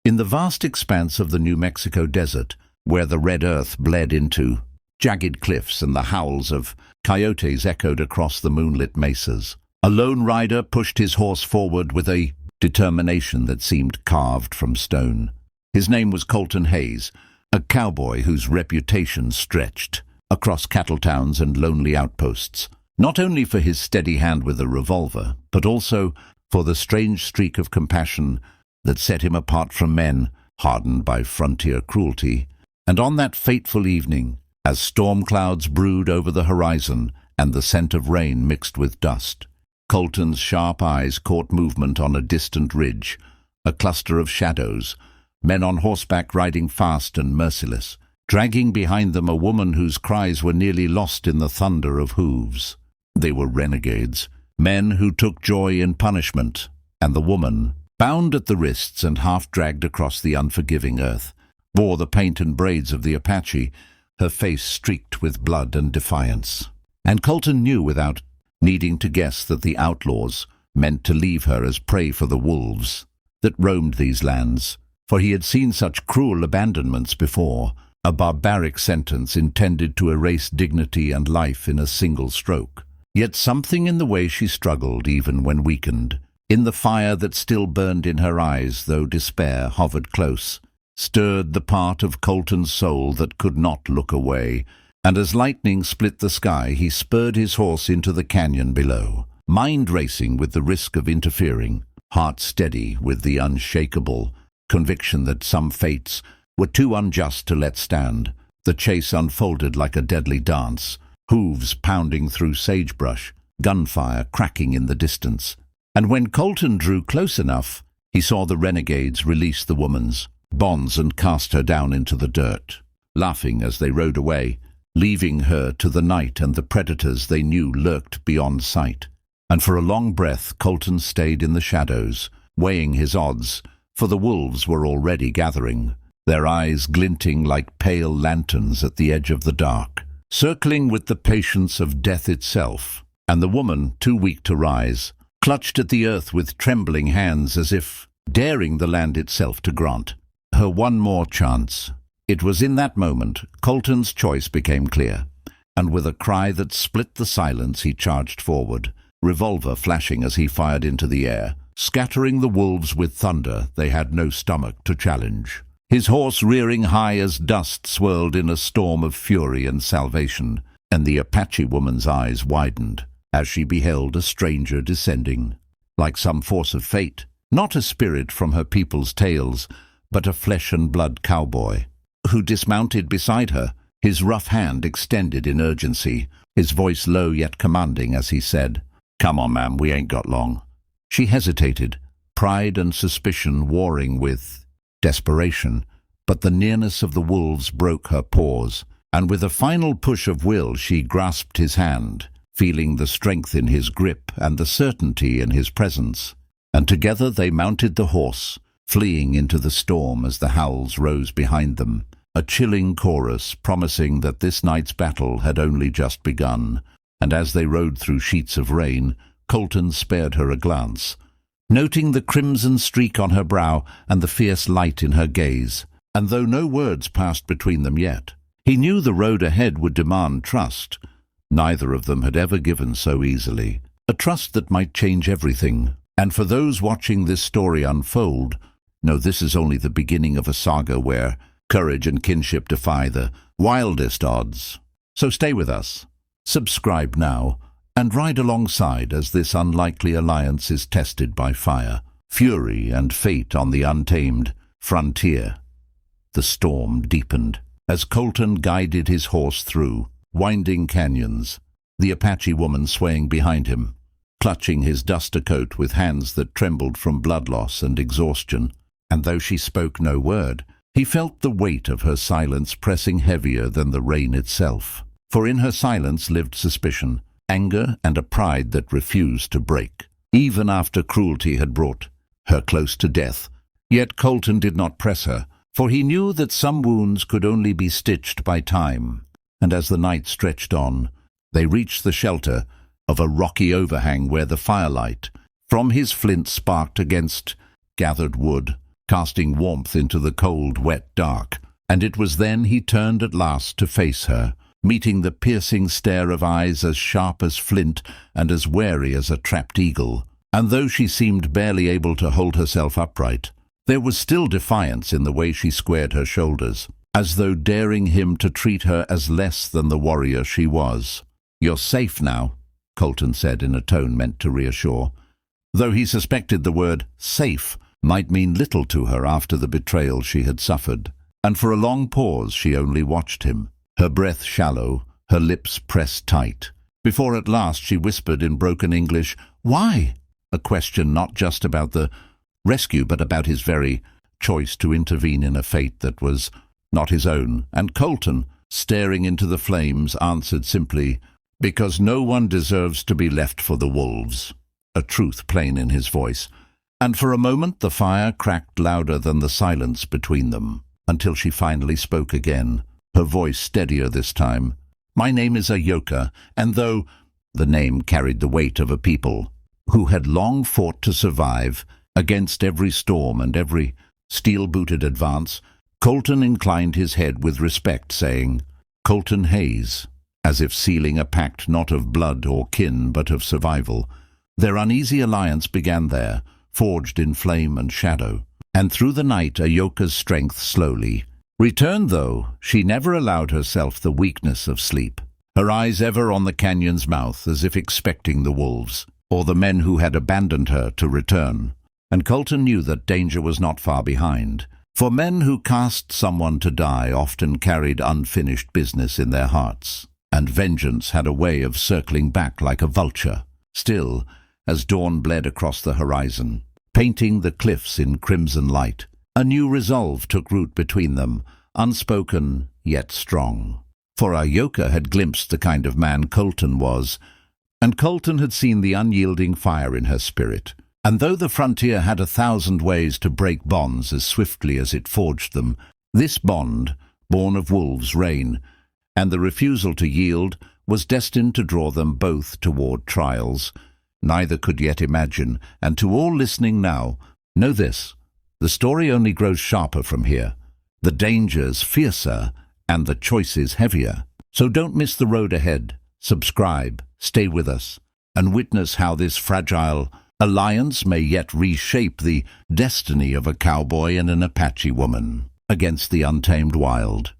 In the vast expanse of the New Mexico desert, where the red earth bled into jagged cliffs and the howls of coyotes echoed across the moonlit mesas, a lone rider pushed his horse forward with a determination that seemed carved from stone. His name was Colton Hayes, a cowboy whose reputation stretched across cattle towns and lonely outposts, not only for his steady hand with a revolver, but also for the strange streak of compassion that set him apart from men hardened by frontier cruelty. And on that fateful evening, as storm clouds brewed over the horizon and the scent of rain mixed with dust, Colton's sharp eyes caught movement on a distant ridge, a cluster of shadows, men on horseback riding fast and merciless, dragging behind them a woman whose cries were nearly lost in the thunder of hooves. They were renegades, men who took joy in punishment, and the woman, bound at the wrists and half-dragged across the unforgiving earth, bore the paint and braids of the Apache, her face streaked with blood and defiance. And Colton knew without needing to guess that the outlaws meant to leave her as prey for the wolves that roamed these lands, for he had seen such cruel abandonments before, a barbaric sentence intended to erase dignity and life in a single stroke. Yet something in the way she struggled, even when weakened, in the fire that still burned in her eyes though despair hovered close, stirred the part of Colton's soul that could not look away, and as lightning split the sky, he spurred his horse into the canyon below, mind racing with the risk of interfering, heart steady with the unshakable conviction that some fates were too unjust to let stand. The chase unfolded like a deadly dance, hooves pounding through sagebrush, gunfire cracking in the distance. And when Colton drew close enough, he saw the renegades release the woman's bonds and cast her down into the dirt, laughing as they rode away, leaving her to the night and the predators they knew lurked beyond sight. And for a long breath Colton stayed in the shadows, weighing his odds, for the wolves were already gathering, their eyes glinting like pale lanterns at the edge of the dark, circling with the patience of death itself. And the woman, too weak to rise, clutched at the earth with trembling hands as if daring the land itself to grant her one more chance. It was in that moment Colton's choice became clear, and with a cry that split the silence he charged forward, revolver flashing as he fired into the air, scattering the wolves with thunder they had no stomach to challenge. His horse rearing high as dust swirled in a storm of fury and salvation, and the Apache woman's eyes widened as she beheld a stranger descending, like some force of fate, not a spirit from her people's tales, but a flesh-and-blood cowboy, who dismounted beside her, his rough hand extended in urgency, his voice low yet commanding as he said, "Come on, ma'am, we ain't got long." She hesitated, pride and suspicion warring with desperation, but the nearness of the wolves broke her pause, and with a final push of will she grasped his hand, feeling the strength in his grip and the certainty in his presence, and together they mounted the horse, fleeing into the storm as the howls rose behind them, a chilling chorus promising that this night's battle had only just begun. And as they rode through sheets of rain, Colton spared her a glance, noting the crimson streak on her brow and the fierce light in her gaze, and though no words passed between them yet, he knew the road ahead would demand trust. Neither of them had ever given so easily, a trust that might change everything. And for those watching this story unfold, no, this is only the beginning of a saga where courage and kinship defy the wildest odds. So stay with us, subscribe now, and ride alongside as this unlikely alliance is tested by fire, fury, and fate on the untamed frontier. The storm deepened as Colton guided his horse through winding canyons, the Apache woman swaying behind him, clutching his duster coat with hands that trembled from blood loss and exhaustion. And though she spoke no word, he felt the weight of her silence pressing heavier than the rain itself. For in her silence lived suspicion, anger, and a pride that refused to break, even after cruelty had brought her close to death. Yet Colton did not press her, for he knew that some wounds could only be stitched by time. And as the night stretched on, they reached the shelter of a rocky overhang where the firelight from his flint sparked against gathered wood, casting warmth into the cold, wet dark. And it was then he turned at last to face her, meeting the piercing stare of eyes as sharp as flint and as wary as a trapped eagle. And though she seemed barely able to hold herself upright, there was still defiance in the way she squared her shoulders, as though daring him to treat her as less than the warrior she was. "You're safe now," Colton said in a tone meant to reassure, though he suspected the word safe might mean little to her after the betrayal she had suffered. And for a long pause she only watched him, her breath shallow, her lips pressed tight, before at last she whispered in broken English, "Why?" A question not just about the rescue, but about his very choice to intervene in a fate that was not his own. And Colton, staring into the flames, answered simply, "Because no one deserves to be left for the wolves," a truth plain in his voice. And for a moment the fire cracked louder than the silence between them, until she finally spoke again, her voice steadier this time. "My name is Ayoka, and though—" the name carried the weight of a people who had long fought to survive against every storm and every steel-booted advance, Colton inclined his head with respect, saying, "Colton Hayes," as if sealing a pact not of blood or kin but of survival. Their uneasy alliance began there, forged in flame and shadow. And through the night Ayoka's strength slowly returned, though she never allowed herself the weakness of sleep, her eyes ever on the canyon's mouth, as if expecting the wolves, or the men who had abandoned her, to return. And Colton knew that danger was not far behind, for men who cast someone to die often carried unfinished business in their hearts, and vengeance had a way of circling back like a vulture. Still, as dawn bled across the horizon, painting the cliffs in crimson light, a new resolve took root between them, unspoken yet strong. For Ayoka had glimpsed the kind of man Colton was, and Colton had seen the unyielding fire in her spirit. And though the frontier had 1,000 ways to break bonds as swiftly as it forged them, this bond, born of wolves' reign, and the refusal to yield, was destined to draw them both toward trials neither could yet imagine. And to all listening now, know this: the story only grows sharper from here, the dangers fiercer, and the choices heavier. So don't miss the road ahead. Subscribe, stay with us, and witness how this fragile alliance may yet reshape the destiny of a cowboy and an Apache woman against the untamed wild.